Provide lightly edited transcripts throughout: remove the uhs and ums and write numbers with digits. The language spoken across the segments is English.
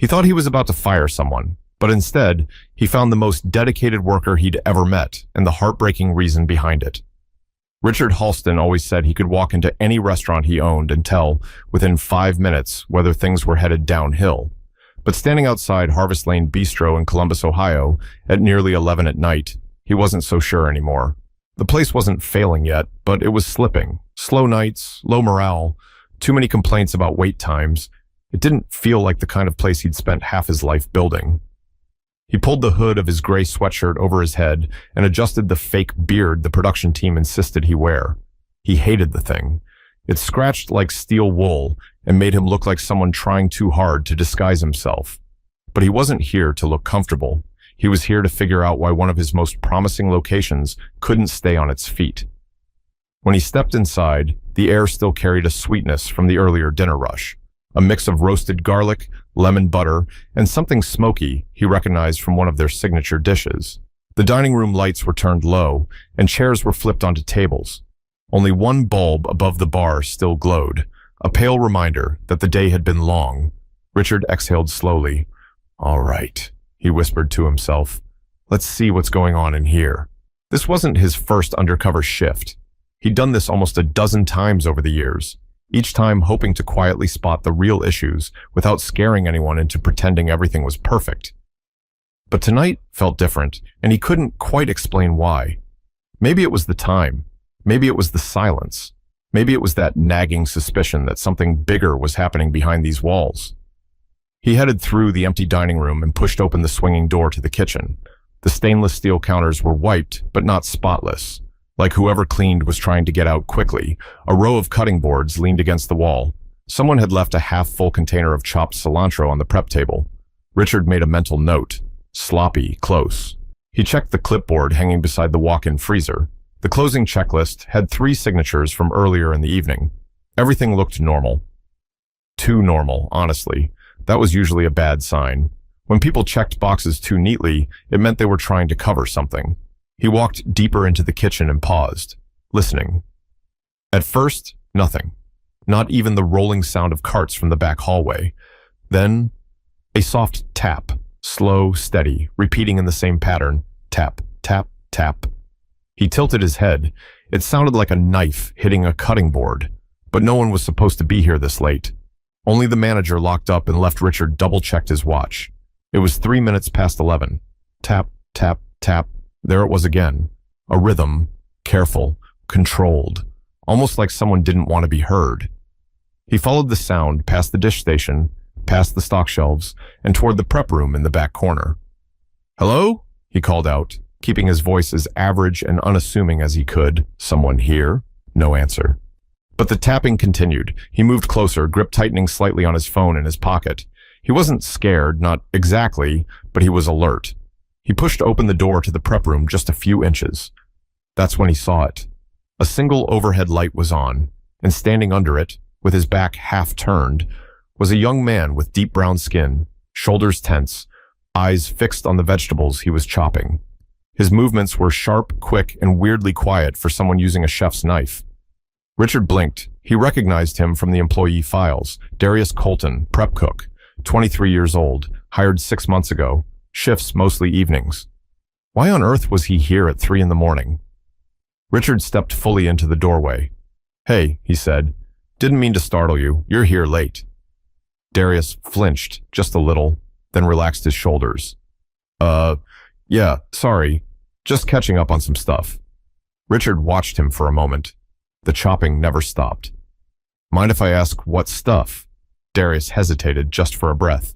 He thought he was about to fire someone, but instead, he found the most dedicated worker he'd ever met and the heartbreaking reason behind it. Richard Halston always said he could walk into any restaurant he owned and tell, within 5 minutes, whether things were headed downhill. But standing outside Harvest Lane Bistro in Columbus, Ohio, at nearly 11 at night, he wasn't so sure anymore. The place wasn't failing yet, but it was slipping. Slow nights, low morale, too many complaints about wait times. It didn't feel like the kind of place he'd spent half his life building. He pulled the hood of his gray sweatshirt over his head and adjusted the fake beard the production team insisted he wear. He hated the thing. It scratched like steel wool and made him look like someone trying too hard to disguise himself. But he wasn't here to look comfortable. He was here to figure out why one of his most promising locations couldn't stay on its feet. When he stepped inside, the air still carried a sweetness from the earlier dinner rush, a mix of roasted garlic, lemon butter, and something smoky he recognized from one of their signature dishes. The dining room lights were turned low, and chairs were flipped onto tables. Only one bulb above the bar still glowed, a pale reminder that the day had been long. Richard exhaled slowly. "All right," he whispered to himself. "Let's see what's going on in here." This wasn't his first undercover shift. He'd done this almost a dozen times over the years, each time hoping to quietly spot the real issues without scaring anyone into pretending everything was perfect. But tonight felt different, and he couldn't quite explain why. Maybe it was the time. Maybe it was the silence. Maybe it was that nagging suspicion that something bigger was happening behind these walls. He headed through the empty dining room and pushed open the swinging door to the kitchen. The stainless steel counters were wiped, but not spotless. Like whoever cleaned was trying to get out quickly. A row of cutting boards leaned against the wall. Someone had left a half-full container of chopped cilantro on the prep table. Richard made a mental note. Sloppy, close. He checked the clipboard hanging beside the walk-in freezer. The closing checklist had 3 signatures from earlier in the evening. Everything looked normal. Too normal, honestly. That was usually a bad sign. When people checked boxes too neatly, it meant they were trying to cover something. He walked deeper into the kitchen and paused, listening. At first, nothing. Not even the rolling sound of carts from the back hallway. Then, a soft tap, slow, steady, repeating in the same pattern. Tap, tap, tap. He tilted his head. It sounded like a knife hitting a cutting board, but no one was supposed to be here this late. Only the manager locked up and left Richard double-checked his watch. It was 3 minutes past 11. Tap, tap, tap. There it was again. A rhythm, careful, controlled, almost like someone didn't want to be heard. He followed the sound past the dish station, past the stock shelves, and toward the prep room in the back corner. "Hello?" he called out, keeping his voice as average and unassuming as he could. "Someone here?" No answer. But the tapping continued. He moved closer, grip tightening slightly on his phone in his pocket. He wasn't scared, not exactly, but he was alert. He pushed open the door to the prep room just a few inches. That's when he saw it. A single overhead light was on, and standing under it, with his back half turned, was a young man with deep brown skin, shoulders tense, eyes fixed on the vegetables he was chopping. His movements were sharp, quick, and weirdly quiet for someone using a chef's knife. Richard blinked. He recognized him from the employee files. Darius Colton, prep cook, 23 years old, hired 6 months ago, shifts mostly evenings. Why on earth was he here at 3 in the morning? Richard stepped fully into the doorway. "Hey," he said. "Didn't mean to startle you. You're here late." Darius flinched just a little, then relaxed his shoulders. Yeah, sorry. Just catching up on some stuff." Richard watched him for a moment. The chopping never stopped. "Mind if I ask what stuff?" Darius hesitated just for a breath.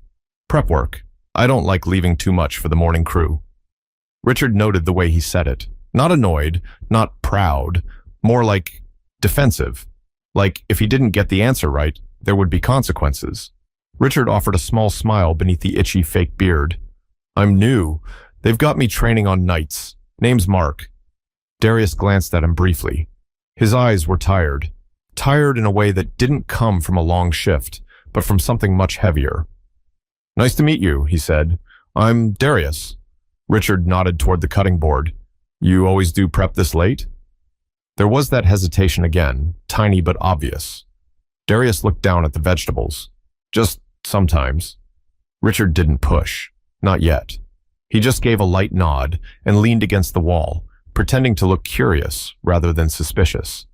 "Prep work. I don't like leaving too much for the morning crew." Richard noted the way he said it. Not annoyed, not proud, more like defensive. Like if he didn't get the answer right, there would be consequences. Richard offered a small smile beneath the itchy fake beard. "I'm new. They've got me training on nights. Name's Mark." Darius glanced at him briefly. His eyes were tired. Tired in a way that didn't come from a long shift, but from something much heavier. "Nice to meet you," he said. "I'm Darius." Richard nodded toward the cutting board. "You always do prep this late?" There was that hesitation again, tiny but obvious. Darius looked down at the vegetables. "Just sometimes." Richard didn't push. Not yet. He just gave a light nod and leaned against the wall, pretending to look curious rather than suspicious.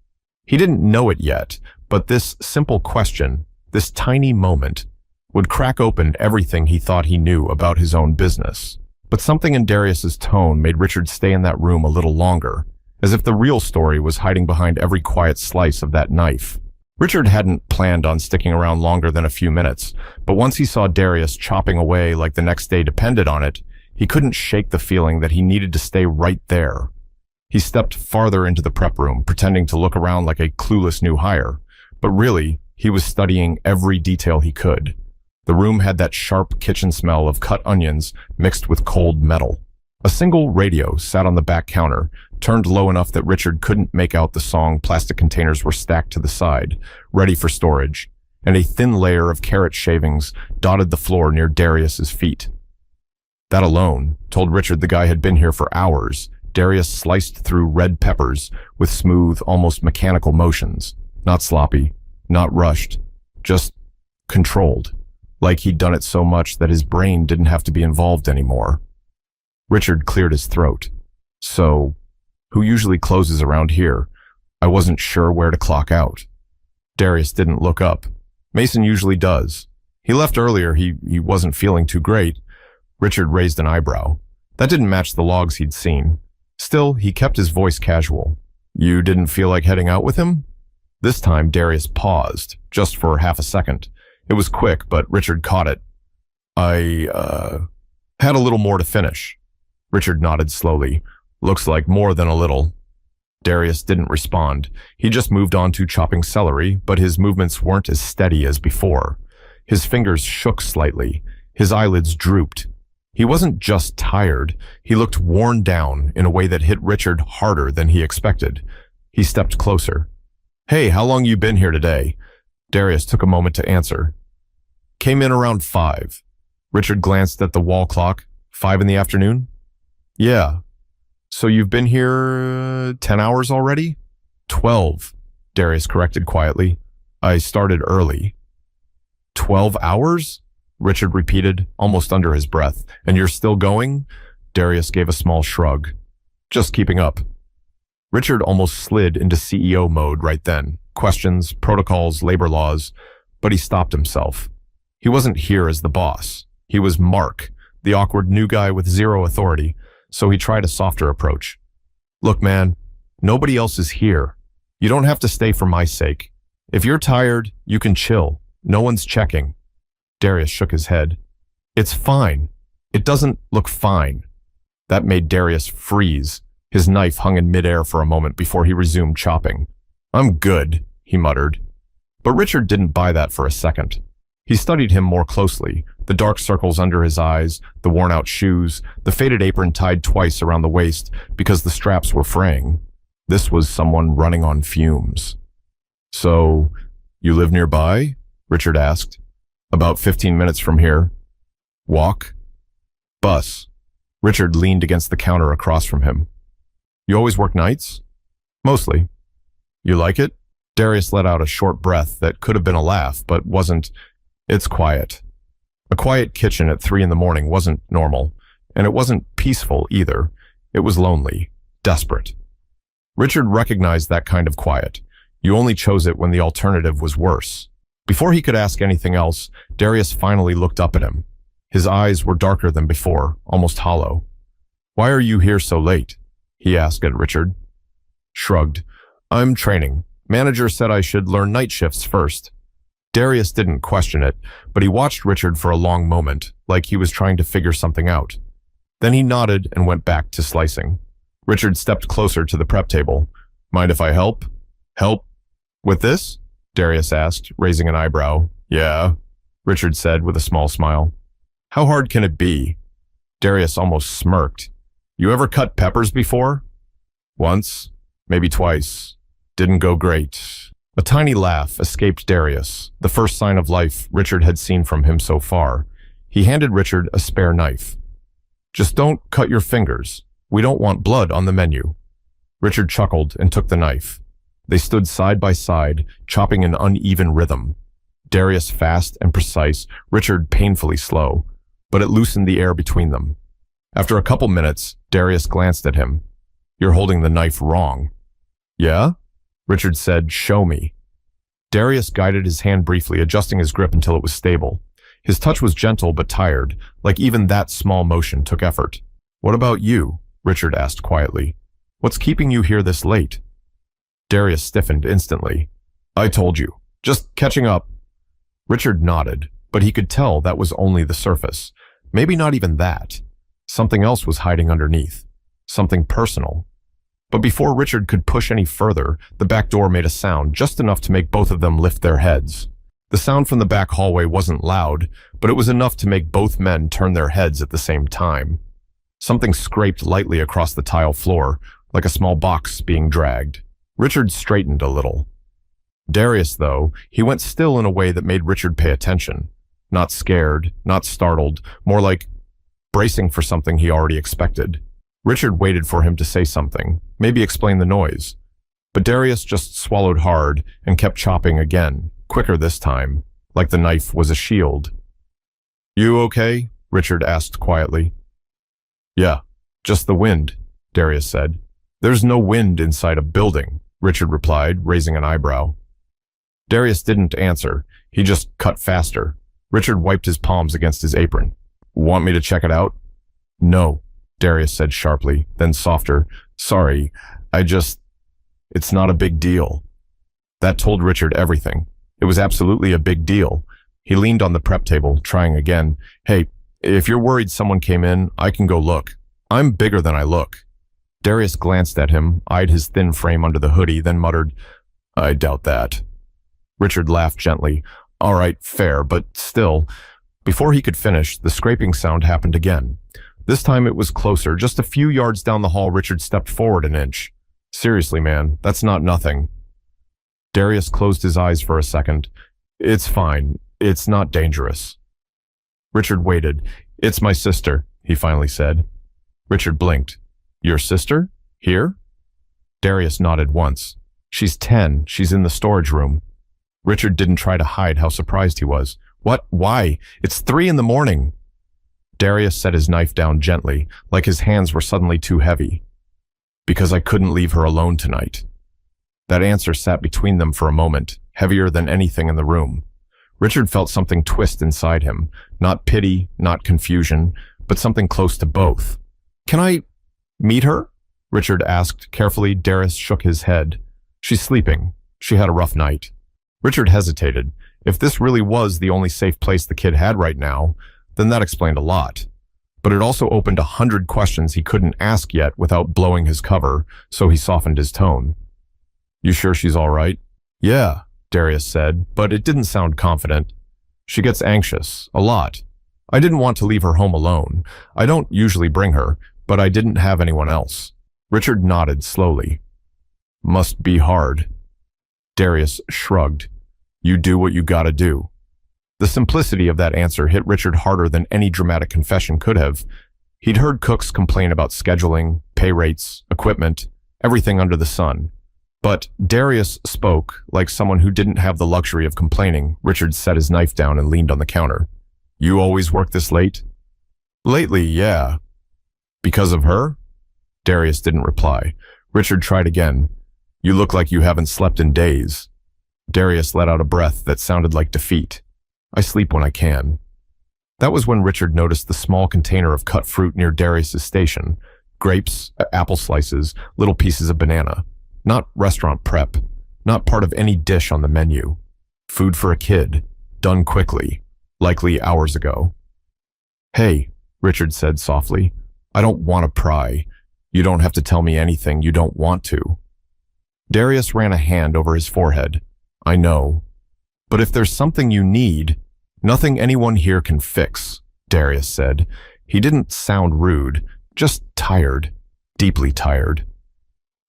He didn't know it yet, but this simple question, this tiny moment, would crack open everything he thought he knew about his own business. But something in Darius's tone made Richard stay in that room a little longer, as if the real story was hiding behind every quiet slice of that knife. Richard hadn't planned on sticking around longer than a few minutes, but once he saw Darius chopping away like the next day depended on it, he couldn't shake the feeling that he needed to stay right there. He stepped farther into the prep room, pretending to look around like a clueless new hire, but really, he was studying every detail he could. The room had that sharp kitchen smell of cut onions mixed with cold metal. A single radio sat on the back counter, turned low enough that Richard couldn't make out the song. Plastic containers were stacked to the side, ready for storage, and a thin layer of carrot shavings dotted the floor near Darius's feet. That alone told Richard the guy had been here for hours. Darius sliced through red peppers with smooth, almost mechanical motions. Not sloppy, not rushed, just controlled, like he'd done it so much that his brain didn't have to be involved anymore. Richard cleared his throat. So, who usually closes around here? I wasn't sure where to clock out. Darius didn't look up. Mason usually does. He left earlier. He wasn't feeling too great. Richard raised an eyebrow. That didn't match the logs he'd seen. Still, he kept his voice casual. You didn't feel like heading out with him? This time, Darius paused, just for half a second. It was quick, but Richard caught it. I had a little more to finish. Richard nodded slowly. Looks like more than a little. Darius didn't respond. He just moved on to chopping celery, but his movements weren't as steady as before. His fingers shook slightly. His eyelids drooped. He wasn't just tired. He looked worn down in a way that hit Richard harder than he expected. He stepped closer. Hey, how long you been here today? Darius took a moment to answer. Came in around 5. Richard glanced at the wall clock. 5 in the afternoon? Yeah. So you've been here 10 hours already? 12, Darius corrected quietly. I started early. 12 hours? Richard repeated, almost under his breath. And you're still going? Darius gave a small shrug. Just keeping up. Richard almost slid into CEO mode right then. Questions, protocols, labor laws. But he stopped himself. He wasn't here as the boss. He was Mark, the awkward new guy with zero authority. So he tried a softer approach. Look, man, nobody else is here. You don't have to stay for my sake. If you're tired, you can chill. No one's checking. Darius shook his head. It's fine. It doesn't look fine. That made Darius freeze. His knife hung in midair for a moment before he resumed chopping. I'm good, he muttered. But Richard didn't buy that for a second. He studied him more closely, the dark circles under his eyes, the worn-out shoes, the faded apron tied twice around the waist because the straps were fraying. This was someone running on fumes. So, you live nearby? Richard asked. About 15 minutes from here. Walk? Bus. Richard leaned against the counter across from him. You always work nights? Mostly. You like it? Darius let out a short breath that could have been a laugh, but wasn't. It's quiet. A quiet kitchen at 3 in the morning wasn't normal, and it wasn't peaceful either. It was lonely, desperate. Richard recognized that kind of quiet. You only chose it when the alternative was worse. Before he could ask anything else, Darius finally looked up at him. His eyes were darker than before, almost hollow. Why are you here so late? He asked at Richard. Shrugged. I'm training. Manager said I should learn night shifts first. Darius didn't question it, but he watched Richard for a long moment, like he was trying to figure something out. Then he nodded and went back to slicing. Richard stepped closer to the prep table. Mind if I help? Help? With this? Darius asked, raising an eyebrow. Yeah, Richard said with a small smile. How hard can it be? Darius almost smirked. You ever cut peppers before? Once, maybe twice. Didn't go great. A tiny laugh escaped Darius, the first sign of life Richard had seen from him so far. He handed Richard a spare knife. Just don't cut your fingers. We don't want blood on the menu. Richard chuckled and took the knife. They stood side by side, chopping in uneven rhythm. Darius fast and precise, Richard painfully slow. but it loosened the air between them. After a couple minutes, Darius glanced at him. "You're holding the knife wrong." "Yeah?" Richard said, "Show me." Darius guided his hand briefly, adjusting his grip until it was stable. His touch was gentle but tired, like even that small motion took effort. "What about you?" Richard asked quietly. "What's keeping you here this late?" Darius stiffened instantly. "I told you. Just catching up." Richard nodded, but he could tell that was only the surface. Maybe not even that. Something else was hiding underneath. Something personal. But before Richard could push any further, the back door made a sound just enough to make both of them lift their heads. The sound from the back hallway wasn't loud, but it was enough to make both men turn their heads at the same time. Something scraped lightly across the tile floor, like a small box being dragged. Richard straightened a little. Darius, though, he went still in a way that made Richard pay attention. Not scared, not startled, more like bracing for something he already expected. Richard waited for him to say something, maybe explain the noise. But Darius just swallowed hard and kept chopping again, quicker this time, like the knife was a shield. "You okay?" Richard asked quietly. "Yeah, just the wind," Darius said. "There's no wind inside a building," Richard replied, raising an eyebrow. Darius didn't answer. He just cut faster. Richard wiped his palms against his apron. "Want me to check it out?" "No," Darius said sharply, then softer. "Sorry, it's not a big deal." That told Richard everything. It was absolutely a big deal. He leaned on the prep table, trying again. "Hey, if you're worried someone came in, I can go look. I'm bigger than I look." Darius glanced at him, eyed his thin frame under the hoodie, then muttered, "I doubt that." Richard laughed gently. "All right, fair, but still." Before he could finish, the scraping sound happened again. This time it was closer. Just a few yards down the hall, Richard stepped forward an inch. "Seriously, man, that's not nothing." Darius closed his eyes for a second. "It's fine. It's not dangerous." Richard waited. "It's my sister," he finally said. Richard blinked. "Your sister? Here?" Darius nodded once. "She's 10. She's in the storage room." Richard didn't try to hide how surprised he was. "What? Why? It's 3 a.m. Darius set his knife down gently, like his hands were suddenly too heavy. "Because I couldn't leave her alone tonight." That answer sat between them for a moment, heavier than anything in the room. Richard felt something twist inside him, not pity, not confusion, but something close to both. "Can I meet her?" Richard asked carefully. Darius shook his head. "She's sleeping. She had a rough night." Richard hesitated. If this really was the only safe place the kid had right now, then that explained a lot. But it also opened 100 questions he couldn't ask yet without blowing his cover, so he softened his tone. "You sure she's all right?" "Yeah," Darius said, but it didn't sound confident. "She gets anxious, a lot. I didn't want to leave her home alone. I don't usually bring her, but I didn't have anyone else." Richard nodded slowly. "Must be hard." Darius shrugged. "You do what you gotta do." The simplicity of that answer hit Richard harder than any dramatic confession could have. He'd heard cooks complain about scheduling, pay rates, equipment, everything under the sun. But Darius spoke like someone who didn't have the luxury of complaining. Richard set his knife down and leaned on the counter. "You always work this late?" "Lately, yeah." "Because of her?" Darius didn't reply. Richard tried again. "You look like you haven't slept in days." Darius let out a breath that sounded like defeat. "I sleep when I can." That was when Richard noticed the small container of cut fruit near Darius's station. Grapes, apple slices, little pieces of banana. Not restaurant prep. Not part of any dish on the menu. Food for a kid. Done quickly. Likely hours ago. "Hey," Richard said softly. "I don't want to pry. You don't have to tell me anything you don't want to." Darius ran a hand over his forehead. "I know. But if there's something you need, nothing anyone here can fix," Darius said. He didn't sound rude, just tired, deeply tired.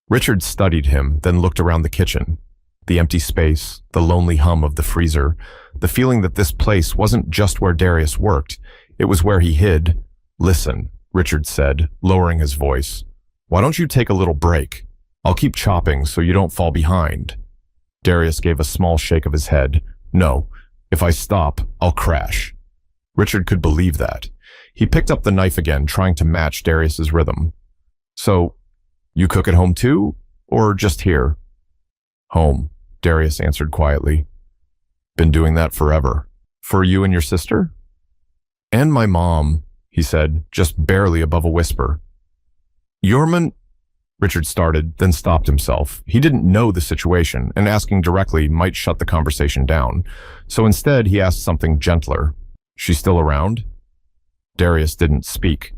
Richard studied him, then looked around the kitchen. The empty space, the lonely hum of the freezer, the feeling that this place wasn't just where Darius worked, it was where he hid. "Listen," Richard said, lowering his voice. "Why don't you take a little break? I'll keep chopping so you don't fall behind." Darius gave a small shake of his head. "No, if I stop, I'll crash." Richard could believe that. He picked up the knife again, trying to match Darius's rhythm. So, you cook at home too, or just here? Home, Darius answered quietly. Been doing that forever. For you and your sister? And my mom, he said, just barely above a whisper. Yorman, Richard started, then stopped himself. He didn't know the situation, and asking directly might shut the conversation down. So instead, he asked something gentler. She's still around? Darius didn't speak.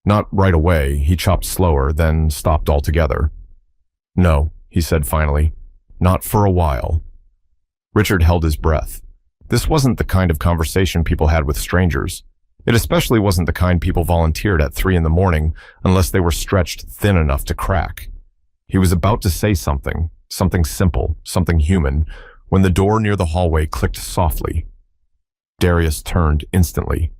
Not right away. He chopped slower, then stopped altogether. No, he said finally. Not for a while. Richard held his breath. This wasn't the kind of conversation people had with strangers. It especially wasn't the kind people volunteered at 3 a.m. unless they were stretched thin enough to crack. He was about to say something simple, something human, when the door near the hallway clicked softly. Darius turned instantly.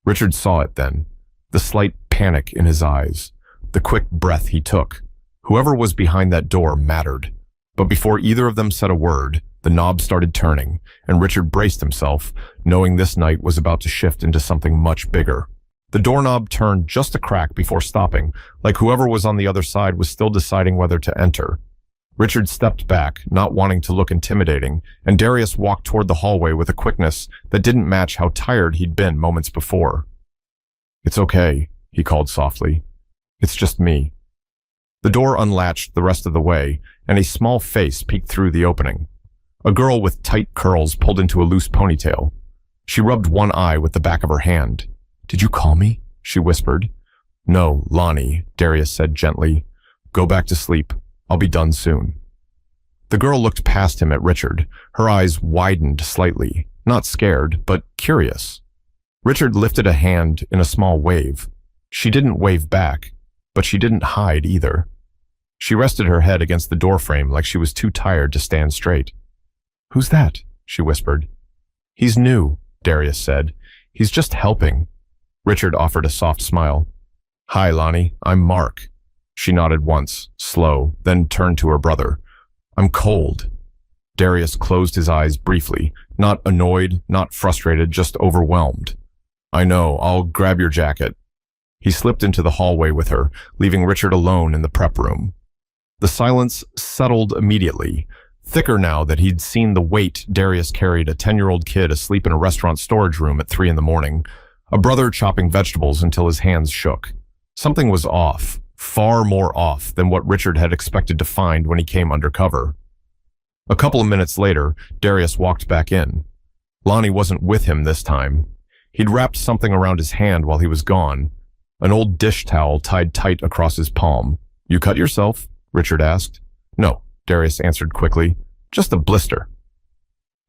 Richard saw it then, the slight panic in his eyes, the quick breath he took. Whoever was behind that door mattered. But before either of them said a word, the knob started turning, and Richard braced himself, knowing this night was about to shift into something much bigger. The doorknob turned just a crack before stopping, like whoever was on the other side was still deciding whether to enter. Richard stepped back, not wanting to look intimidating, and Darius walked toward the hallway with a quickness that didn't match how tired he'd been moments before. It's okay, he called softly. It's just me. The door unlatched the rest of the way, and a small face peeked through the opening. A girl with tight curls pulled into a loose ponytail. She rubbed one eye with the back of her hand. Did you call me? She whispered. No, Lonnie, Darius said gently. Go back to sleep. I'll be done soon. The girl looked past him at Richard. Her eyes widened slightly, not scared, but curious. Richard lifted a hand in a small wave. She didn't wave back, but she didn't hide either. She rested her head against the doorframe like she was too tired to stand straight. Who's that? She whispered. He's new, Darius said. He's just helping. Richard offered a soft smile. Hi, Lonnie. I'm Mark. She nodded once, slow, then turned to her brother. I'm cold. Darius closed his eyes briefly, not annoyed, not frustrated, just overwhelmed. I know, I'll grab your jacket. He slipped into the hallway with her, leaving Richard alone in the prep room. The silence settled immediately, thicker now that he'd seen the weight Darius carried a 10-year-old kid asleep in a restaurant storage room at 3 a.m, a brother chopping vegetables until his hands shook. Something was off, far more off than what Richard had expected to find when he came undercover. A couple of minutes later, Darius walked back in. Lonnie wasn't with him this time. He'd wrapped something around his hand while he was gone, an old dish towel tied tight across his palm. You cut yourself? Richard asked. No, Darius answered quickly. Just a blister.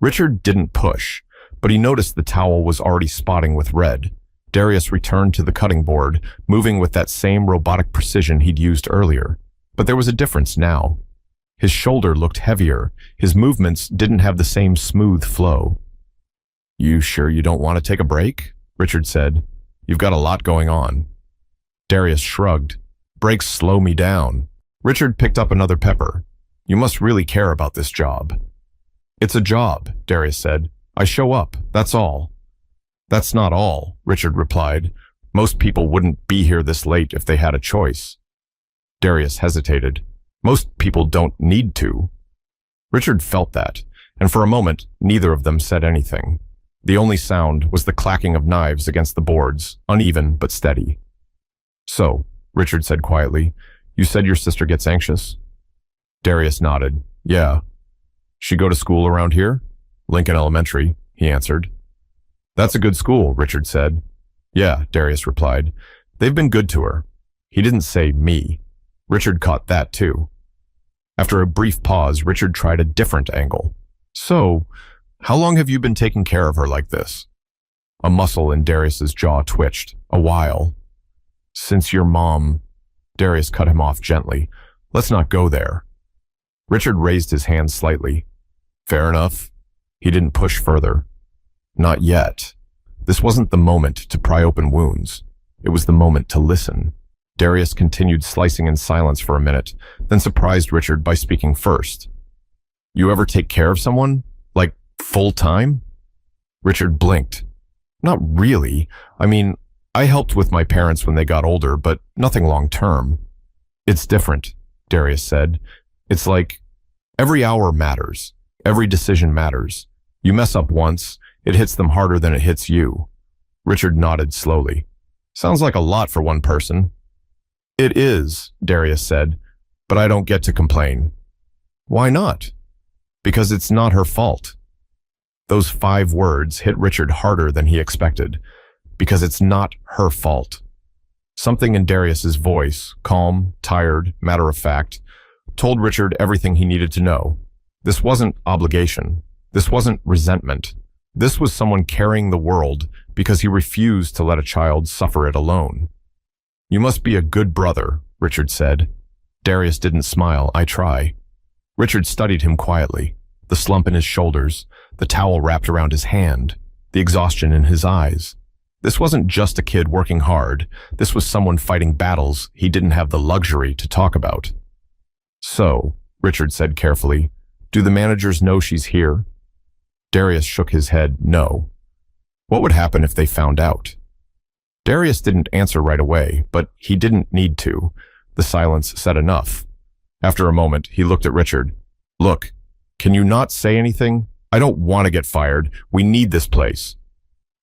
Richard didn't push, but he noticed the towel was already spotting with red. Darius returned to the cutting board, moving with that same robotic precision he'd used earlier. But there was a difference now. His shoulder looked heavier. His movements didn't have the same smooth flow. You sure you don't want to take a break? Richard said. You've got a lot going on. Darius shrugged. Breaks slow me down. Richard picked up another pepper. You must really care about this job. It's a job, Darius said. I show up, that's all. That's not all, Richard replied. Most people wouldn't be here this late if they had a choice. Darius hesitated. Most people don't need to. Richard felt that, and for a moment, neither of them said anything. The only sound was the clacking of knives against the boards, uneven but steady. So, Richard said quietly, you said your sister gets anxious? Darius nodded. Yeah. She go to school around here? Lincoln Elementary, he answered. That's a good school, Richard said. Yeah, Darius replied. They've been good to her. He didn't say me. Richard caught that too. After a brief pause, Richard tried a different angle. So, how long have you been taking care of her like this? A muscle in Darius's jaw twitched. A while. Since your mom... Darius cut him off gently. Let's not go there. Richard raised his hand slightly. Fair enough. He didn't push further. Not yet. This wasn't the moment to pry open wounds. It was the moment to listen. Darius continued slicing in silence for a minute, then surprised Richard by speaking first. You ever take care of someone? Like, full time? Richard blinked. Not really. I mean, I helped with my parents when they got older, but nothing long term. It's different, Darius said. It's like every hour matters. Every decision matters. You mess up once, it hits them harder than it hits you. Richard nodded slowly. Sounds like a lot for one person. It is, Darius said, but I don't get to complain. Why not? Because it's not her fault. Those 5 words hit Richard harder than he expected. Because it's not her fault. Something in Darius's voice, calm, tired, matter-of-fact, told Richard everything he needed to know. This wasn't obligation. This wasn't resentment. This was someone carrying the world because he refused to let a child suffer it alone. You must be a good brother, Richard said. Darius didn't smile. I try. Richard studied him quietly, the slump in his shoulders, the towel wrapped around his hand, the exhaustion in his eyes. This wasn't just a kid working hard. This was someone fighting battles he didn't have the luxury to talk about. So, Richard said carefully, do the managers know she's here? Darius shook his head, no. What would happen if they found out? Darius didn't answer right away, but he didn't need to. The silence said enough. After a moment, he looked at Richard. Look, can you not say anything? I don't want to get fired. We need this place.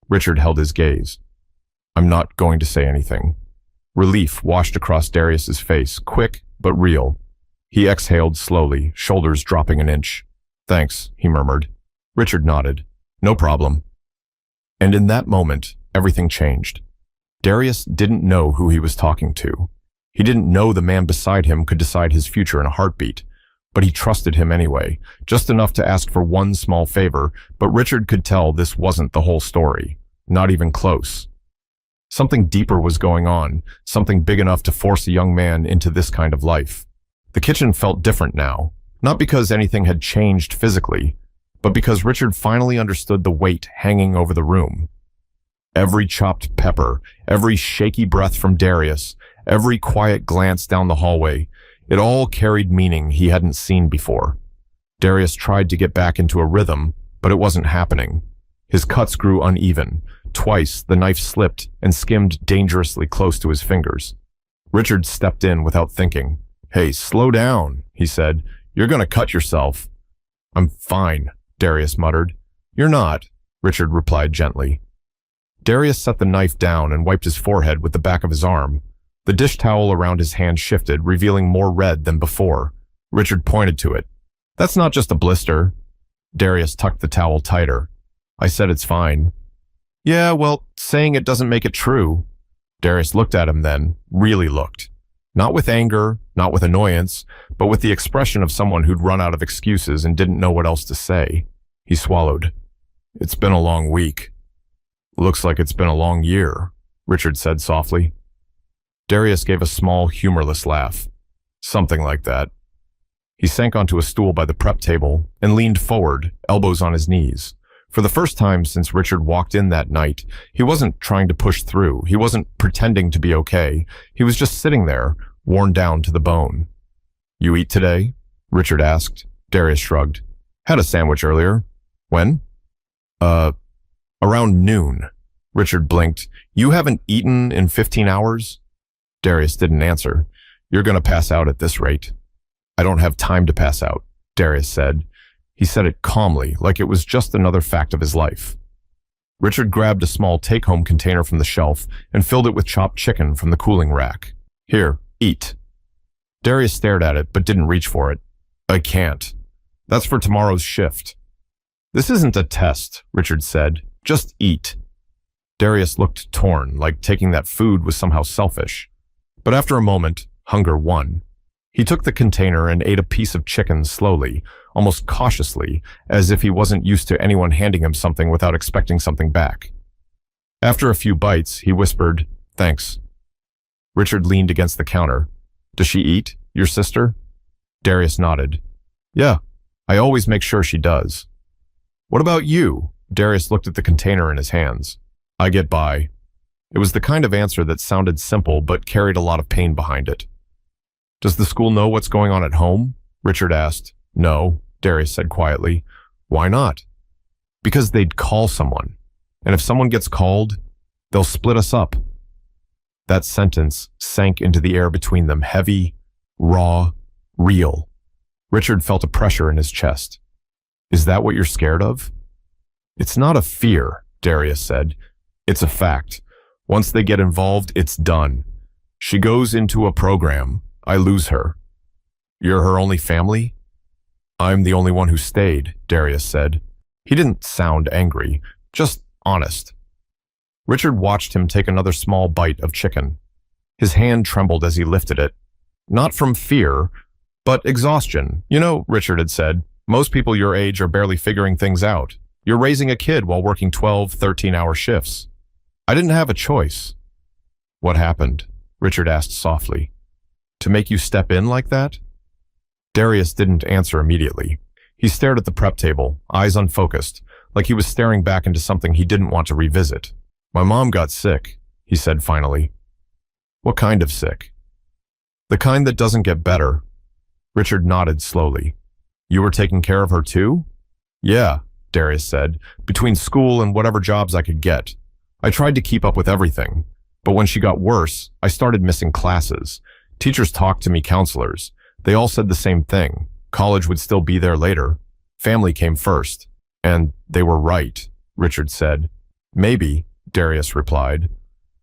Richard held his gaze. I'm not going to say anything. Relief washed across Darius's face, quick but real. He exhaled slowly, shoulders dropping an inch. Thanks, he murmured. Richard nodded. No problem. And in that moment, everything changed. Darius didn't know who he was talking to. He didn't know the man beside him could decide his future in a heartbeat. But he trusted him anyway, just enough to ask for one small favor, but Richard could tell this wasn't the whole story. Not even close. Something deeper was going on, something big enough to force a young man into this kind of life. The kitchen felt different now, not because anything had changed physically, but because Richard finally understood the weight hanging over the room. Every chopped pepper, every shaky breath from Darius, every quiet glance down the hallway, it all carried meaning he hadn't seen before. Darius tried to get back into a rhythm, but it wasn't happening. His cuts grew uneven. Twice, the knife slipped and skimmed dangerously close to his fingers. Richard stepped in without thinking. Hey, slow down, he said. You're going to cut yourself. I'm fine, Darius muttered. You're not, Richard replied gently. Darius set the knife down and wiped his forehead with the back of his arm. The dish towel around his hand shifted, revealing more red than before. Richard pointed to it. That's not just a blister. Darius tucked the towel tighter. I said it's fine. Yeah, well, saying it doesn't make it true. Darius looked at him then, really looked. Not with anger, not with annoyance, but with the expression of someone who'd run out of excuses and didn't know what else to say. He swallowed. It's been a long week. Looks like it's been a long year, Richard said softly. Darius gave a small, humorless laugh. Something like that. He sank onto a stool by the prep table and leaned forward, elbows on his knees. For the first time since Richard walked in that night, he wasn't trying to push through. He wasn't pretending to be okay. He was just sitting there, worn down to the bone. You eat today? Richard asked. Darius shrugged. Had a sandwich earlier. When? Around noon. Richard blinked. You haven't eaten in 15 hours? Darius didn't answer. You're going to pass out at this rate. I don't have time to pass out, Darius said. He said it calmly, like it was just another fact of his life. Richard grabbed a small take-home container from the shelf and filled it with chopped chicken from the cooling rack. Here, eat. Darius stared at it, but didn't reach for it. I can't. That's for tomorrow's shift. This isn't a test, Richard said. Just eat. Darius looked torn, like taking that food was somehow selfish. But after a moment, hunger won. He took the container and ate a piece of chicken slowly, almost cautiously, as if he wasn't used to anyone handing him something without expecting something back. After a few bites, he whispered, Thanks. Richard leaned against the counter. Does she eat, your sister? Darius nodded. Yeah, I always make sure she does. What about you? Darius looked at the container in his hands. I get by. It was the kind of answer that sounded simple but carried a lot of pain behind it. Does the school know what's going on at home? Richard asked. No, Darius said quietly. Why not? Because they'd call someone. And if someone gets called, they'll split us up. That sentence sank into the air between them, heavy, raw, real. Richard felt a pressure in his chest. Is that what you're scared of? It's not a fear, Darius said. It's a fact. Once they get involved, it's done. She goes into a program. I lose her. You're her only family? I'm the only one who stayed, Darius said. He didn't sound angry, just honest. Richard watched him take another small bite of chicken. His hand trembled as he lifted it. Not from fear, but exhaustion. You know, Richard had said, most people your age are barely figuring things out. You're raising a kid while working 12, 13-hour shifts. I didn't have a choice. What happened? Richard asked softly. To make you step in like that? Darius didn't answer immediately. He stared at the prep table, eyes unfocused, like he was staring back into something he didn't want to revisit. My mom got sick, he said finally. What kind of sick? The kind that doesn't get better. Richard nodded slowly. You were taking care of her too? Yeah, Darius said, between school and whatever jobs I could get. I tried to keep up with everything, but when she got worse, I started missing classes. Teachers talked to me, counselors. They all said the same thing. College would still be there later. Family came first. And they were right, Richard said. Maybe, Darius replied.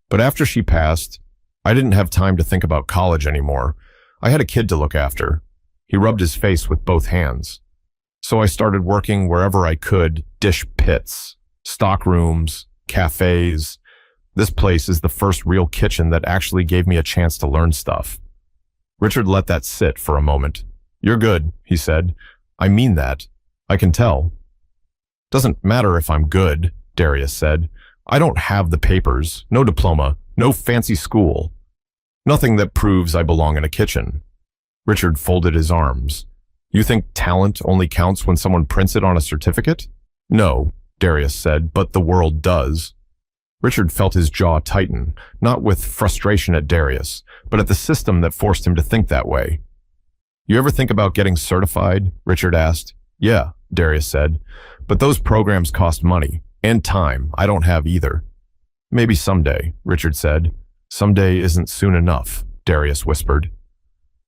But after she passed, I didn't have time to think about college anymore. I had a kid to look after. He rubbed his face with both hands. So I started working wherever I could, dish pits, stock rooms, cafes. This place is the first real kitchen that actually gave me a chance to learn stuff. Richard let that sit for a moment. You're good, he said. I mean that. I can tell. Doesn't matter if I'm good, Darius said. I don't have the papers, no diploma, no fancy school. Nothing that proves I belong in a kitchen. Richard folded his arms. You think talent only counts when someone prints it on a certificate? No, Darius said, but the world does. Richard felt his jaw tighten, not with frustration at Darius, but at the system that forced him to think that way. You ever think about getting certified? Richard asked. Yeah, Darius said, but those programs cost money and time. I don't have either. Maybe someday, Richard said. Someday isn't soon enough, Darius whispered.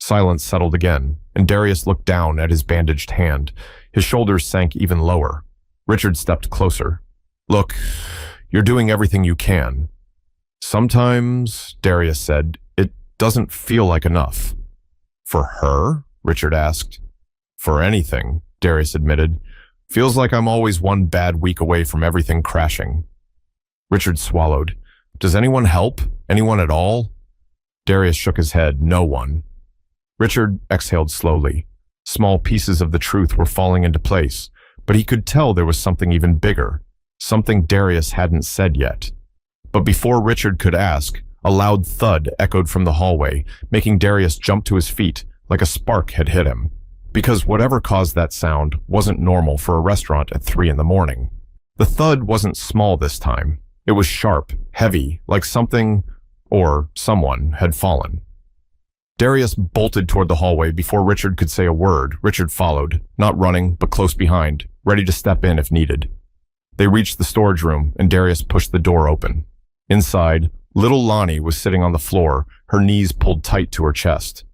Silence settled again, and Darius looked down at his bandaged hand. His shoulders sank even lower. Richard stepped closer. Look, you're doing everything you can. Sometimes, Darius said, it doesn't feel like enough. For her? Richard asked. For anything, Darius admitted. Feels like I'm always one bad week away from everything crashing. Richard swallowed. Does anyone help? Anyone at all? Darius shook his head. No one. Richard exhaled slowly. Small pieces of the truth were falling into place, but he could tell there was something even bigger, something Darius hadn't said yet. But before Richard could ask, a loud thud echoed from the hallway, making Darius jump to his feet like a spark had hit him. Because whatever caused that sound wasn't normal for a restaurant at 3 a.m. The thud wasn't small this time. It was sharp, heavy, like something, or someone, had fallen. Darius bolted toward the hallway before Richard could say a word. Richard followed, not running, but close behind, ready to step in if needed. They reached the storage room, and Darius pushed the door open. Inside, little Lonnie was sitting on the floor, her knees pulled tight to her chest.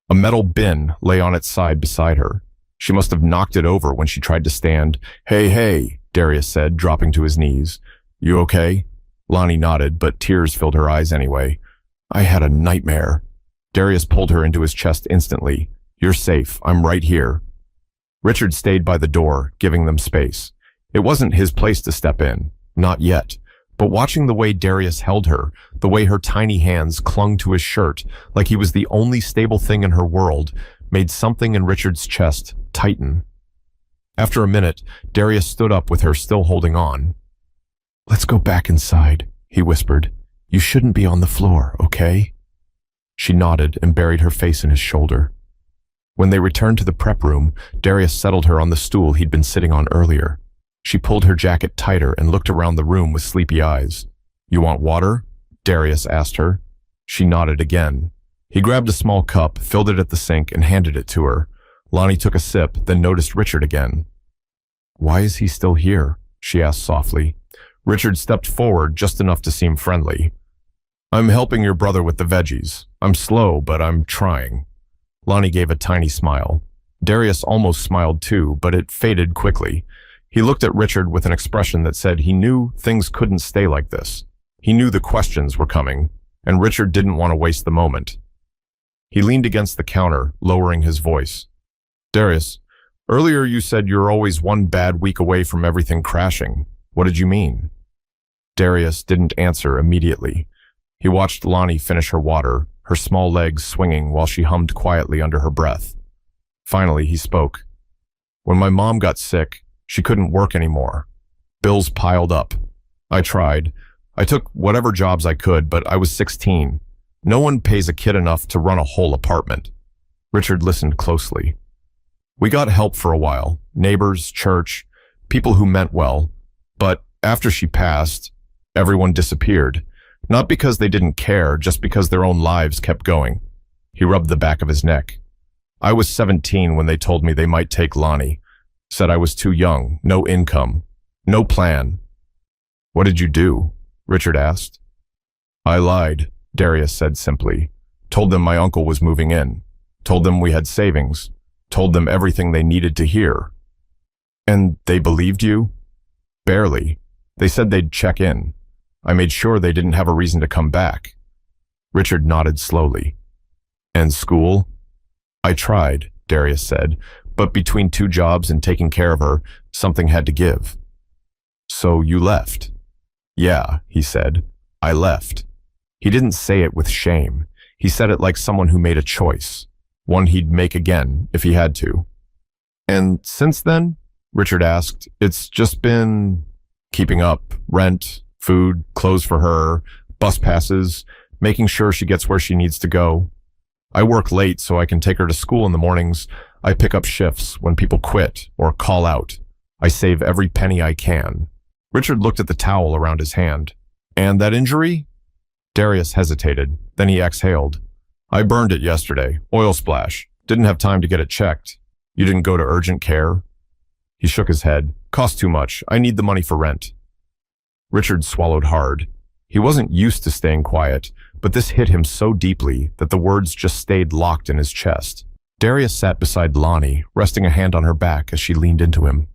A metal bin lay on its side beside her. She must have knocked it over when she tried to stand. Hey, Darius said, dropping to his knees. You okay? Lonnie nodded, but tears filled her eyes anyway. I had a nightmare. Darius pulled her into his chest instantly. You're safe. I'm right here. Richard stayed by the door, giving them space. It wasn't his place to step in. Not yet. But watching the way Darius held her, the way her tiny hands clung to his shirt like he was the only stable thing in her world, made something in Richard's chest tighten. After a minute, Darius stood up with her still holding on. Let's go back inside, he whispered. You shouldn't be on the floor, okay? She nodded and buried her face in his shoulder. When they returned to the prep room, Darius settled her on the stool he'd been sitting on earlier. She pulled her jacket tighter and looked around the room with sleepy eyes. You want water? Darius asked her. She nodded again. He grabbed a small cup, filled it at the sink, and handed it to her. Lonnie took a sip, then noticed Richard again. Why is he still here? She asked softly. Richard stepped forward just enough to seem friendly. I'm helping your brother with the veggies. I'm slow, but I'm trying. Lonnie gave a tiny smile. Darius almost smiled too, but it faded quickly. He looked at Richard with an expression that said he knew things couldn't stay like this. He knew the questions were coming, and Richard didn't want to waste the moment. He leaned against the counter, lowering his voice. Darius, earlier you said you're always one bad week away from everything crashing. What did you mean? Darius didn't answer immediately. He watched Lonnie finish her water, her small legs swinging while she hummed quietly under her breath. Finally, he spoke. When my mom got sick, she couldn't work anymore. Bills piled up. I tried. I took whatever jobs I could, but I was 16. No one pays a kid enough to run a whole apartment. Richard listened closely. We got help for a while, neighbors, church, people who meant well. But after she passed, everyone disappeared. Not because they didn't care, just because their own lives kept going. He rubbed the back of his neck. I was 17 when they told me they might take Lonnie. Said I was too young, no income, no plan. What did you do? Richard asked. I lied, Darius said simply. Told them my uncle was moving in. Told them we had savings. Told them everything they needed to hear. And they believed you? Barely. They said they'd check in. I made sure they didn't have a reason to come back. Richard nodded slowly. And school? I tried, Darius said, but between 2 jobs and taking care of her, something had to give. So you left? Yeah, he said. I left. He didn't say it with shame. He said it like someone who made a choice, one he'd make again if he had to. And since then? Richard asked. It's just been keeping up, rent, food, clothes for her, bus passes, making sure she gets where she needs to go. I work late so I can take her to school in the mornings. I pick up shifts when people quit or call out. I save every penny I can. Richard looked at the towel around his hand. And that injury? Darius hesitated. Then he exhaled. I burned it yesterday. Oil splash. Didn't have time to get it checked. You didn't go to urgent care? He shook his head. Cost too much. I need the money for rent. Richard swallowed hard. He wasn't used to staying quiet, but this hit him so deeply that the words just stayed locked in his chest. Darius sat beside Lonnie, resting a hand on her back as she leaned into him.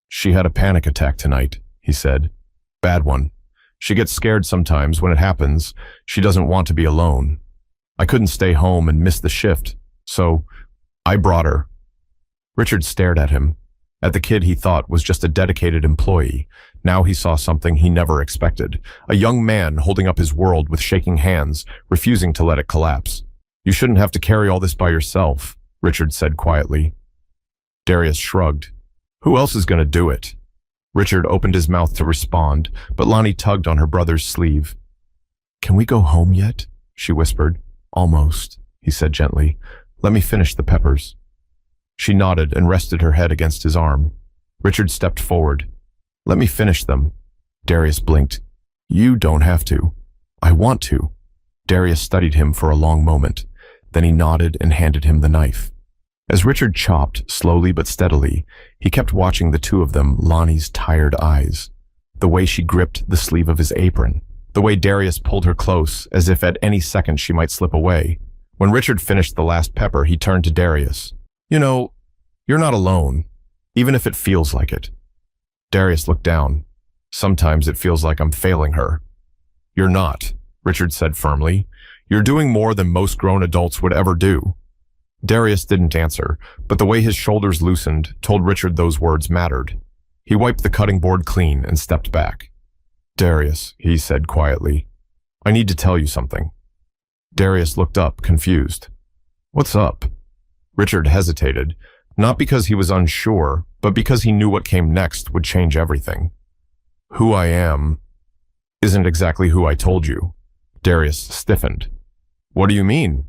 She had a panic attack tonight, he said. Bad one. She gets scared sometimes when it happens. She doesn't want to be alone. I couldn't stay home and miss the shift, so I brought her. Richard stared at him, at the kid he thought was just a dedicated employee. Now he saw something he never expected, a young man holding up his world with shaking hands, refusing to let it collapse. You shouldn't have to carry all this by yourself, Richard said quietly. Darius shrugged. Who else is going to do it? Richard opened his mouth to respond, but Lonnie tugged on her brother's sleeve. Can we go home yet? She whispered. Almost, he said gently. Let me finish the peppers. She nodded and rested her head against his arm. Richard stepped forward. Let me finish them. Darius blinked. You don't have to. I want to. Darius studied him for a long moment. Then he nodded and handed him the knife. As Richard chopped, slowly but steadily, he kept watching the two of them, Lonnie's tired eyes. The way she gripped the sleeve of his apron. The way Darius pulled her close, as if at any second she might slip away. When Richard finished the last pepper, he turned to Darius. You know, you're not alone, even if it feels like it. Darius looked down. Sometimes it feels like I'm failing her. You're not, Richard said firmly. You're doing more than most grown adults would ever do. Darius didn't answer, but the way his shoulders loosened told Richard those words mattered. He wiped the cutting board clean and stepped back. Darius, he said quietly, I need to tell you something. Darius looked up, confused. What's up? Richard hesitated, not because he was unsure, but because he knew what came next would change everything. Who I am isn't exactly who I told you. Darius stiffened. What do you mean?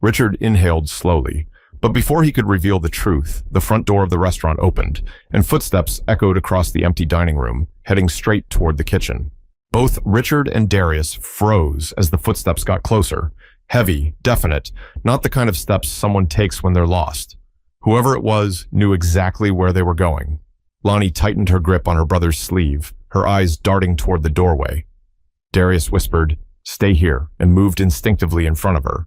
Richard inhaled slowly, but before he could reveal the truth, the front door of the restaurant opened, and footsteps echoed across the empty dining room, heading straight toward the kitchen. Both Richard and Darius froze as the footsteps got closer, heavy, definite, not the kind of steps someone takes when they're lost. Whoever it was knew exactly where they were going. Lonnie tightened her grip on her brother's sleeve, her eyes darting toward the doorway. Darius whispered, "Stay here," and moved instinctively in front of her.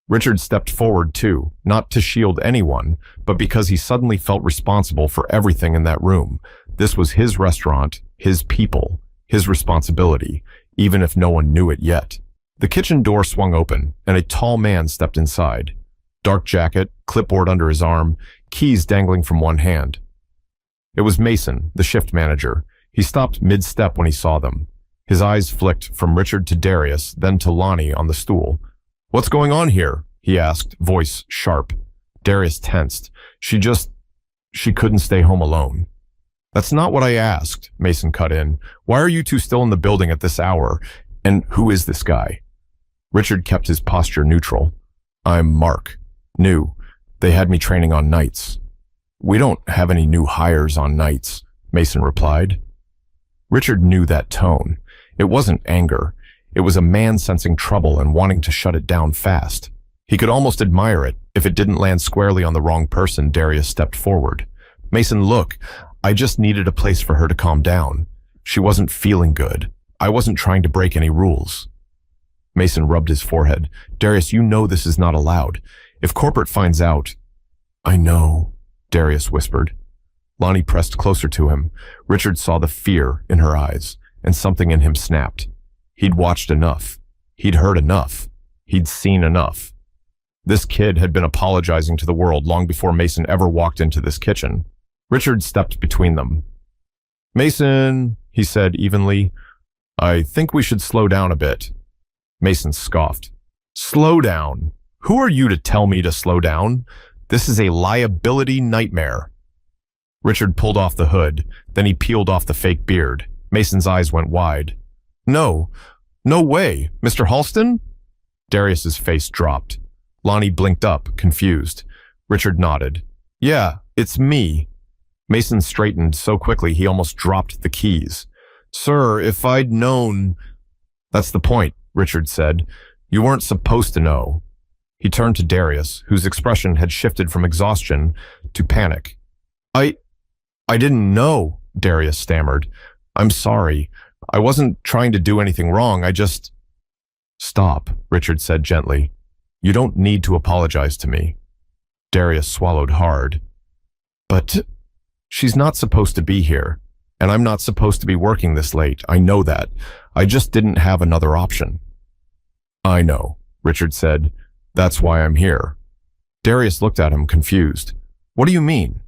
Richard stepped forward too, not to shield anyone, but because he suddenly felt responsible for everything in that room. This was his restaurant, his people, his responsibility, even if no one knew it yet. The kitchen door swung open, and a tall man stepped inside. Dark jacket, clipboard under his arm, keys dangling from one hand. It was Mason, the shift manager. He stopped mid-step when he saw them. His eyes flicked from Richard to Darius, then to Lonnie on the stool. "What's going on here?" he asked, voice sharp. Darius tensed. She couldn't stay home alone. "That's not what I asked," Mason cut in. "Why are you two still in the building at this hour? And who is this guy?" Richard kept his posture neutral. "I'm Mark. New. They had me training on nights." "We don't have any new hires on nights," Mason replied. Richard knew that tone. It wasn't anger. It was a man sensing trouble and wanting to shut it down fast. He could almost admire it. If it didn't land squarely on the wrong person, Darius stepped forward. "Mason, look, I just needed a place for her to calm down. She wasn't feeling good. I wasn't trying to break any rules." Mason rubbed his forehead. "Darius, you know this is not allowed. If corporate finds out—" "I know," Darius whispered. Lonnie pressed closer to him. Richard saw the fear in her eyes, and something in him snapped. He'd watched enough. He'd heard enough. He'd seen enough. This kid had been apologizing to the world long before Mason ever walked into this kitchen. Richard stepped between them. "Mason," he said evenly, "I think we should slow down a bit." Mason scoffed. "Slow down? Who are you to tell me to slow down? This is a liability nightmare." Richard pulled off the hood, then he peeled off the fake beard. Mason's eyes went wide. No way, Mr. Halston?" Darius's face dropped. Lonnie blinked up, confused. Richard nodded. "Yeah, it's me." Mason straightened so quickly he almost dropped the keys. "Sir, if I'd known—" "That's the point," Richard said. "You weren't supposed to know." He turned to Darius, whose expression had shifted from exhaustion to panic. I didn't know," Darius stammered. "I'm sorry. I wasn't trying to do anything wrong. I just—" "Stop," Richard said gently. "You don't need to apologize to me." Darius swallowed hard. "But she's not supposed to be here, and I'm not supposed to be working this late. I know that. I just didn't have another option." "I know," Richard said. "That's why I'm here." Darius looked at him, confused. "What do you mean?"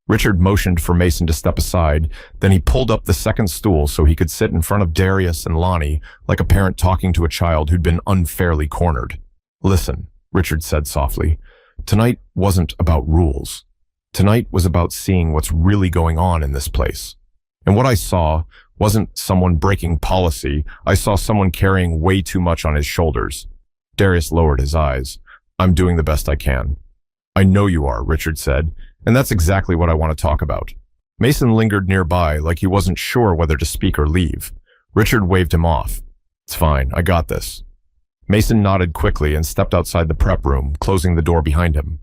Richard motioned for Mason to step aside, then he pulled up the second stool so he could sit in front of Darius and Lonnie like a parent talking to a child who'd been unfairly cornered. "Listen," Richard said softly, "tonight wasn't about rules. Tonight was about seeing what's really going on in this place. And what I saw wasn't someone breaking policy. I saw someone carrying way too much on his shoulders." Darius lowered his eyes. "I'm doing the best I can." "I know you are," Richard said, "and that's exactly what I want to talk about." Mason lingered nearby like he wasn't sure whether to speak or leave. Richard waved him off. "It's fine, I got this." Mason nodded quickly and stepped outside the prep room, closing the door behind him.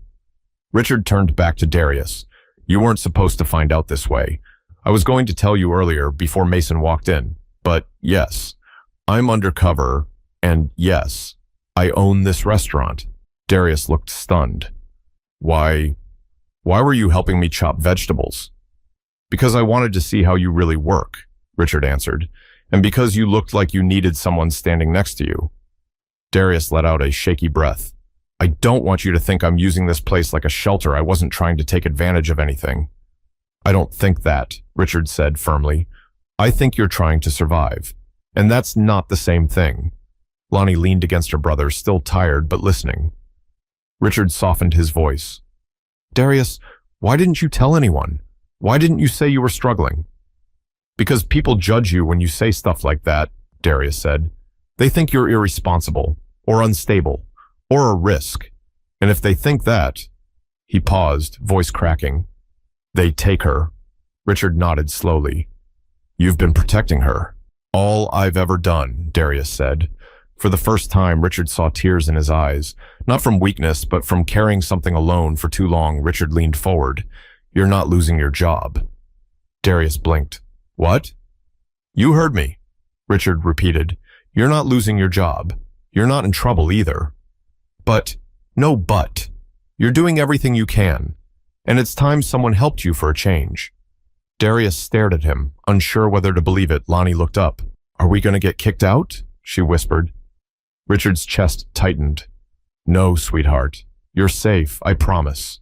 Richard turned back to Darius. "You weren't supposed to find out this way. I was going to tell you earlier before Mason walked in, but yes, I'm undercover, and yes, I own this restaurant." Darius looked stunned. Why were you helping me chop vegetables?" "Because I wanted to see how you really work," Richard answered, "and because you looked like you needed someone standing next to you." Darius let out a shaky breath. "I don't want you to think I'm using this place like a shelter. I wasn't trying to take advantage of anything." "I don't think that," Richard said firmly. "I think you're trying to survive. And that's not the same thing." Lonnie leaned against her brother, still tired but listening. Richard softened his voice. "Darius, why didn't you tell anyone? Why didn't you say you were struggling?" "Because people judge you when you say stuff like that," Darius said. "They think you're irresponsible, or unstable, or a risk. And if they think that—" He paused, voice cracking. "They take her." Richard nodded slowly. "You've been protecting her." "All I've ever done," Darius said. For the first time, Richard saw tears in his eyes, not from weakness, but from carrying something alone for too long. Richard leaned forward. "You're not losing your job." Darius blinked. "What?" You heard me, Richard repeated. You're not losing your job. You're not in trouble either. But, no but. You're doing everything you can, and it's time someone helped you for a change. Darius stared at him, unsure whether to believe it. Lonnie looked up. Are we going to get kicked out? She whispered. Richard's chest tightened. No, sweetheart. You're safe, I promise.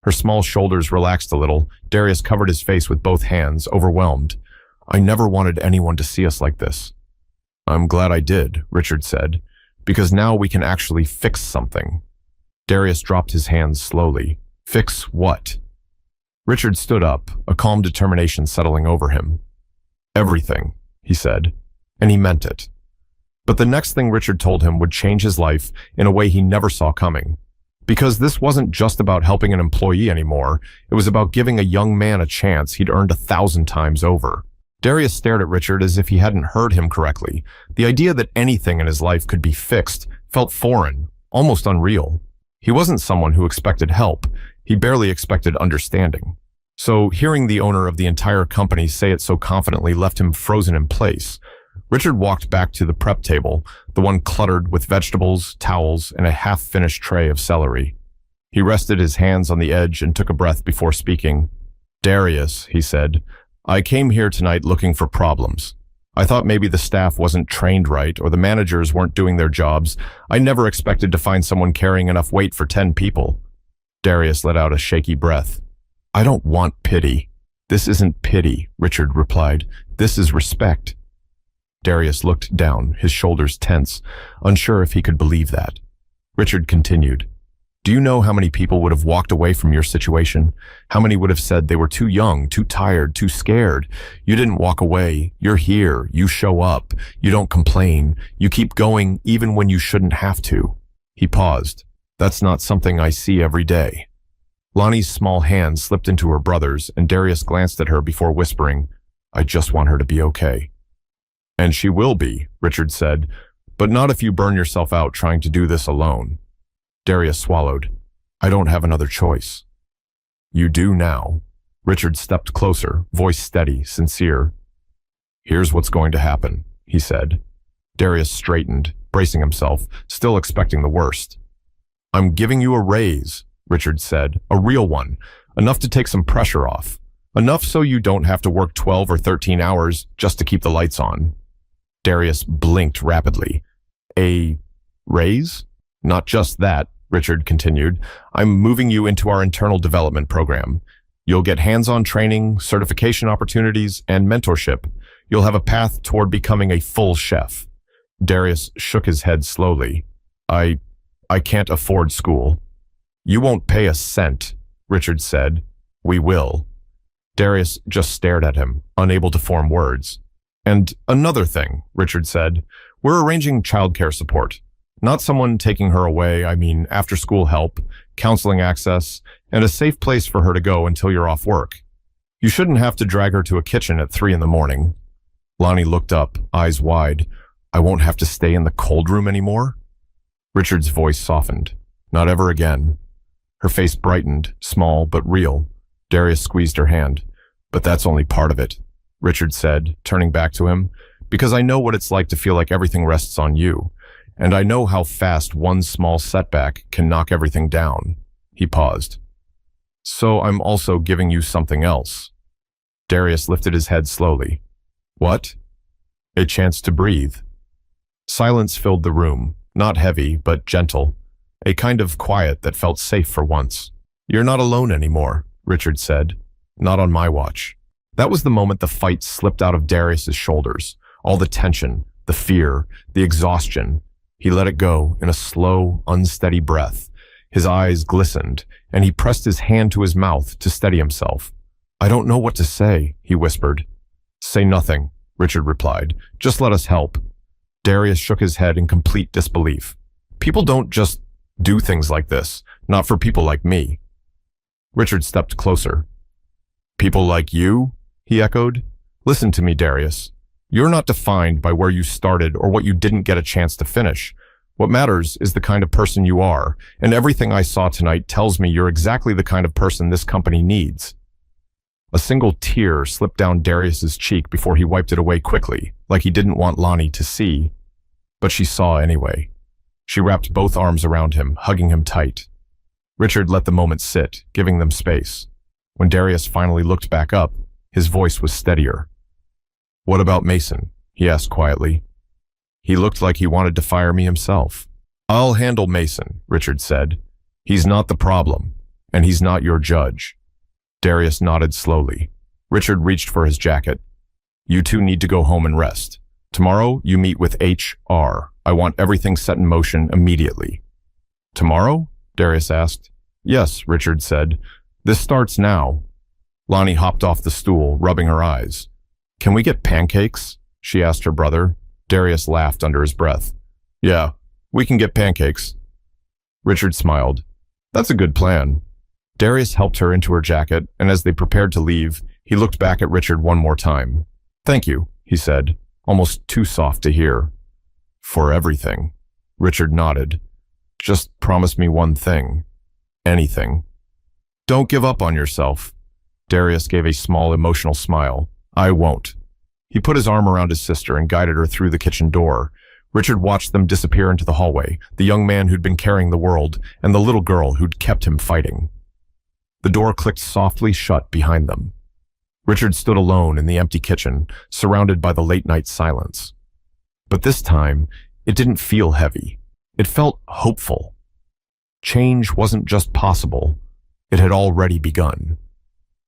Her small shoulders relaxed a little. Darius covered his face with both hands, overwhelmed. I never wanted anyone to see us like this. I'm glad I did, Richard said, because now we can actually fix something. Darius dropped his hands slowly. Fix what? Richard stood up, a calm determination settling over him. Everything, he said, and he meant it. But the next thing Richard told him would change his life in a way he never saw coming. Because this wasn't just about helping an employee anymore, it was about giving a young man a chance he'd earned 1,000 times over. Darius stared at Richard as if he hadn't heard him correctly. The idea that anything in his life could be fixed felt foreign, almost unreal. He wasn't someone who expected help. He barely expected understanding. So hearing the owner of the entire company say it so confidently left him frozen in place. Richard walked back to the prep table, the one cluttered with vegetables, towels, and a half-finished tray of celery. He rested his hands on the edge and took a breath before speaking. Darius, he said, I came here tonight looking for problems. I thought maybe the staff wasn't trained right or the managers weren't doing their jobs. I never expected to find someone carrying enough weight for 10 people. Darius let out a shaky breath. I don't want pity. This isn't pity, Richard replied. This is respect. Darius looked down, his shoulders tense, unsure if he could believe that. Richard continued. Do you know how many people would have walked away from your situation? How many would have said they were too young, too tired, too scared? You didn't walk away. You're here. You show up. You don't complain. You keep going even when you shouldn't have to. He paused. That's not something I see every day. Lonnie's small hand slipped into her brother's, and Darius glanced at her before whispering, I just want her to be okay. And she will be, Richard said, but not if you burn yourself out trying to do this alone. Darius swallowed. I don't have another choice. You do now. Richard stepped closer, voice steady, sincere. Here's what's going to happen, he said. Darius straightened, bracing himself, still expecting the worst. I'm giving you a raise, Richard said, a real one, enough to take some pressure off, enough so you don't have to work 12 or 13 hours just to keep the lights on. Darius blinked rapidly. A raise? Not just that, Richard continued. I'm moving you into our internal development program. You'll get hands-on training, certification opportunities, and mentorship. You'll have a path toward becoming a full chef. Darius shook his head slowly. I can't afford school. You won't pay a cent, Richard said. We will. Darius just stared at him, unable to form words. And another thing, Richard said. We're arranging childcare support. Not someone taking her away, I mean after-school help, counseling access, and a safe place for her to go until you're off work. You shouldn't have to drag her to a kitchen at 3 a.m. Lonnie looked up, eyes wide. I won't have to stay in the cold room anymore? Richard's voice softened. Not ever again. Her face brightened, small but real. Darius squeezed her hand. But that's only part of it, Richard said, turning back to him, because I know what it's like to feel like everything rests on you. And I know how fast one small setback can knock everything down. He paused. So I'm also giving you something else. Darius lifted his head slowly. What? A chance to breathe. Silence filled the room, not heavy, but gentle. A kind of quiet that felt safe for once. You're not alone anymore, Richard said. Not on my watch. That was the moment the fight slipped out of Darius's shoulders. All the tension, the fear, the exhaustion. He let it go in a slow, unsteady breath. His eyes glistened, and he pressed his hand to his mouth to steady himself. I don't know what to say, he whispered. Say nothing, Richard replied. Just let us help. Darius shook his head in complete disbelief. People don't just do things like this, not for people like me. Richard stepped closer. People like you? He echoed. Listen to me, Darius. You're not defined by where you started or what you didn't get a chance to finish. What matters is the kind of person you are, and everything I saw tonight tells me you're exactly the kind of person this company needs. A single tear slipped down Darius's cheek before he wiped it away quickly, like he didn't want Lonnie to see. But she saw anyway. She wrapped both arms around him, hugging him tight. Richard let the moment sit, giving them space. When Darius finally looked back up, his voice was steadier. "What about Mason?" he asked quietly. "He looked like he wanted to fire me himself." "I'll handle Mason," Richard said. "He's not the problem, and he's not your judge." Darius nodded slowly. Richard reached for his jacket. "You two need to go home and rest. Tomorrow, you meet with HR. I want everything set in motion immediately." "Tomorrow?" Darius asked. "Yes," Richard said. "This starts now." Lonnie hopped off the stool, rubbing her eyes. "Can we get pancakes?" she asked her brother. Darius laughed under his breath. "Yeah, we can get pancakes." Richard smiled. "That's a good plan." Darius helped her into her jacket, and as they prepared to leave, he looked back at Richard one more time. "Thank you," he said, almost too soft to hear. "For everything." Richard nodded. "Just promise me one thing. Anything. Don't give up on yourself." Darius gave a small emotional smile. "I won't." He put his arm around his sister and guided her through the kitchen door. Richard watched them disappear into the hallway, the young man who'd been carrying the world, and the little girl who'd kept him fighting. The door clicked softly shut behind them. Richard stood alone in the empty kitchen, surrounded by the late-night silence. But this time, it didn't feel heavy. It felt hopeful. Change wasn't just possible. It had already begun.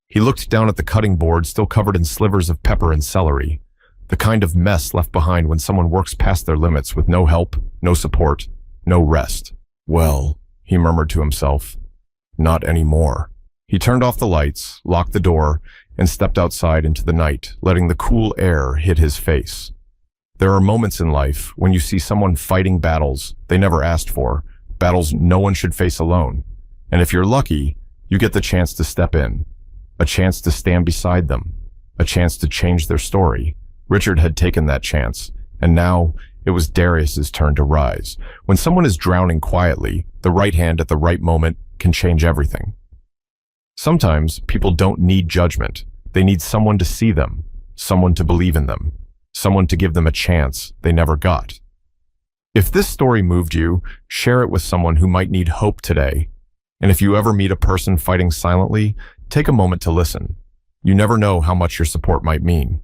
He looked down at the cutting board still covered in slivers of pepper and celery, the kind of mess left behind when someone works past their limits with no help, no support, no rest. "Well," he murmured to himself, "not anymore." He turned off the lights, locked the door, and stepped outside into the night, letting the cool air hit his face. There are moments in life when you see someone fighting battles they never asked for, battles no one should face alone. And if you're lucky, you get the chance to step in, a chance to stand beside them, a chance to change their story. Richard had taken that chance, and now it was Darius's turn to rise. When someone is drowning quietly, the right hand at the right moment can change everything. Sometimes people don't need judgment. They need someone to see them, someone to believe in them, someone to give them a chance they never got. If this story moved you, share it with someone who might need hope today. And if you ever meet a person fighting silently, take a moment to listen. You never know how much your support might mean.